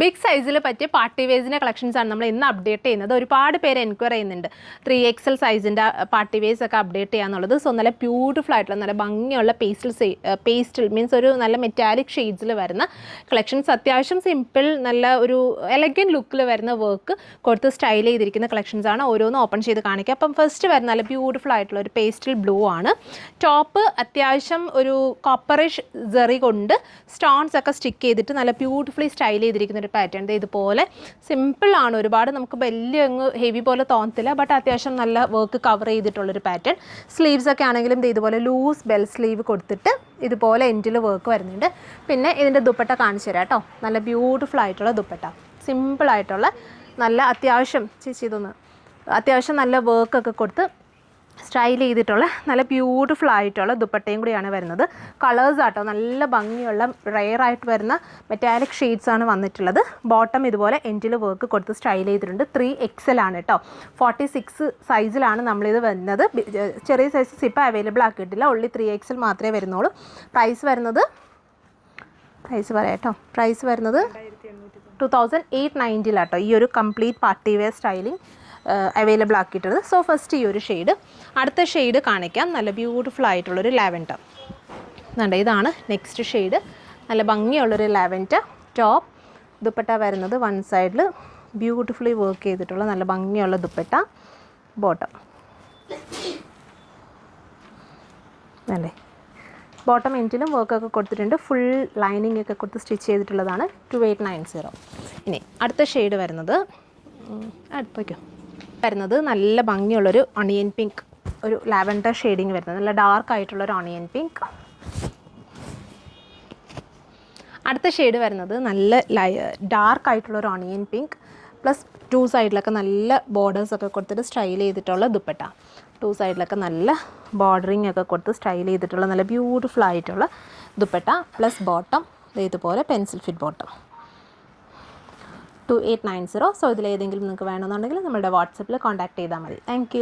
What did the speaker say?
Big സൈസിൽ പറ്റിയ party വേസിൻ്റെ കളക്ഷൻസാണ് നമ്മൾ ഇന്ന് അപ്ഡേറ്റ് ചെയ്യുന്നത്. ഒരുപാട് പേര് എൻക്വയറി ചെയ്യുന്നുണ്ട് 3XL സൈസിൻ്റെ പാർട്ടി വേസ് ഒക്കെ അപ്ഡേറ്റ് ചെയ്യാന്നുള്ളത്. സോ നല്ല ബ്യൂട്ടിഫുൾ ആയിട്ടുള്ള നല്ല ഭംഗിയുള്ള പേസ്റ്റൽ മീൻസ് ഒരു നല്ല മെറ്റാലിക് ഷെയ്ഡ്സിൽ വരുന്ന കളക്ഷൻസ്, അത്യാവശ്യം സിമ്പിൾ നല്ല ഒരു എലഗൻറ്റ് ലുക്കിൽ വരുന്ന വർക്ക് കൊടുത്ത് സ്റ്റൈൽ ചെയ്തിരിക്കുന്ന കളക്ഷൻസാണ്. ഓരോന്നും ഓപ്പൺ ചെയ്ത് കാണിക്കുക. അപ്പം ഫസ്റ്റ് വരുന്ന നല്ല ബ്യൂട്ടിഫുൾ ആയിട്ടുള്ള ഒരു പേസ്റ്റൽ ബ്ലൂ ആണ്. ടോപ്പ് അത്യാവശ്യം ഒരു കോപ്പറിഷ് ജെറി കൊണ്ട് സ്റ്റോൺസ് ഒക്കെ സ്റ്റിക്ക് ചെയ്തിട്ട് നല്ല ബ്യൂട്ടിഫുള്ളി സ്റ്റൈൽ ചെയ്തിരിക്കുന്ന ഒരു പാറ്റേൺ. ഇതുപോലെ സിമ്പിളാണ്, ഒരുപാട് നമുക്ക് വലിയ അങ്ങ് ഹെവി പോലെ തോന്നത്തില്ല, ബട്ട് അത്യാവശ്യം നല്ല വർക്ക് കവർ ചെയ്തിട്ടുള്ളൊരു പാറ്റേൺ. സ്ലീവ്സ് ഒക്കെ ആണെങ്കിലും ഇതുപോലെ ലൂസ് ബെൽ സ്ലീവ് കൊടുത്തിട്ട് ഇതുപോലെ എൻഡിൽ വർക്ക് വരുന്നുണ്ട്. പിന്നെ ഇതിൻ്റെ ദുപ്പട്ട കാണിച്ചു തരാം കേട്ടോ. നല്ല ബ്യൂട്ടിഫുൾ ആയിട്ടുള്ള ദുപ്പട്ട, സിമ്പിളായിട്ടുള്ള നല്ല അത്യാവശ്യം അത്യാവശ്യം നല്ല വർക്കൊക്കെ കൊടുത്ത് സ്റ്റൈൽ ചെയ്തിട്ടുള്ള നല്ല ബ്യൂട്ടിഫുൾ ആയിട്ടുള്ള ദുപ്പട്ടയും കൂടിയാണ് വരുന്നത്. കളേഴ്സ് ആട്ടോ നല്ല ഭംഗിയുള്ള റെയർ ആയിട്ട് വരുന്ന മെറ്റാലിക് ഷെയ്ഡ്സാണ് വന്നിട്ടുള്ളത്. ബോട്ടം ഇതുപോലെ എൻഡിൽ വർക്ക് കൊടുത്ത് സ്റ്റൈൽ ചെയ്തിട്ടുണ്ട്. 3XL ആണ് കേട്ടോ. 46 സൈസിലാണ് നമ്മളിത് വരുന്നത്. ചെറിയ സൈസസ് ഇപ്പോൾ അവൈലബിൾ ആക്കിയിട്ടില്ല, ഓൺലി 3XL മാത്രമേ വരുന്നുള്ളൂ. പ്രൈസ് പറയാം കേട്ടോ. പ്രൈസ് വരുന്നത് 2890 കേട്ടോ. ഈ ഒരു complete party wear styling available ആക്കിയിട്ടുള്ളത്. സോ ഫസ്റ്റ് ഈ ഒരു ഷെയ്ഡ്, അടുത്ത ഷെയ്ഡ് കാണിക്കാം. നല്ല ബ്യൂട്ടിഫുൾ ആയിട്ടുള്ളൊരു ലാവൻഡർ എന്നുണ്ട്. ഇതാണ് നെക്സ്റ്റ് ഷെയ്ഡ്. നല്ല ഭംഗിയുള്ളൊരു ലാവൻഡർ. ടോപ്പ് ദുപ്പട്ട വരുന്നത് വൺ സൈഡിൽ ബ്യൂട്ടിഫുള്ളി വർക്ക് ചെയ്തിട്ടുള്ള നല്ല ഭംഗിയുള്ള ദുപ്പട്ട. ബോട്ടം അല്ലേ, ബോട്ടം എൻഡിലും വർക്കൊക്കെ കൊടുത്തിട്ടുണ്ട്. ഫുൾ ലൈനിങ് ഒക്കെ കൊടുത്ത് സ്റ്റിച്ച് ചെയ്തിട്ടുള്ളതാണ്. 2890. ഇനി അടുത്ത ഷെയ്ഡ് വരുന്നത് നല്ല ഭംഗിയുള്ളൊരു ഒണിയൻ പിങ്ക്, ഒരു ലാവൻഡർ ഷെയ്ഡിങ് വരുന്നത്, നല്ല ഡാർക്ക് ആയിട്ടുള്ളൊരു ഒണിയൻ പിങ്ക്. അടുത്ത ഷെയ്ഡ് വരുന്നത് നല്ല ഡാർക്ക് ആയിട്ടുള്ളൊരു ഒണിയൻ പിങ്ക് പ്ലസ് 2 സൈഡിലൊക്കെ നല്ല ബോർഡേഴ്സൊക്കെ കൊടുത്തിട്ട് സ്റ്റൈൽ ചെയ്തിട്ടുള്ള ദുപ്പട്ട. 2 സൈഡിലൊക്കെ നല്ല ബോർഡറിങ് ഒക്കെ കൊടുത്ത് സ്റ്റൈൽ ചെയ്തിട്ടുള്ള നല്ല ബ്യൂട്ടിഫുൾ ആയിട്ടുള്ള ദുപ്പട്ട പ്ലസ് ബോട്ടം ഇതുപോലെ പെൻസിൽ ഫിറ്റ് ബോട്ടം. 2890. സോ ഇതിലേതെങ്കിലും നിങ്ങൾക്ക് വേണമെന്നുണ്ടെങ്കിൽ നമ്മുടെ വാട്സപ്പിൽ കോൺടാക്ട് ചെയ്താൽ മതി. താങ്ക്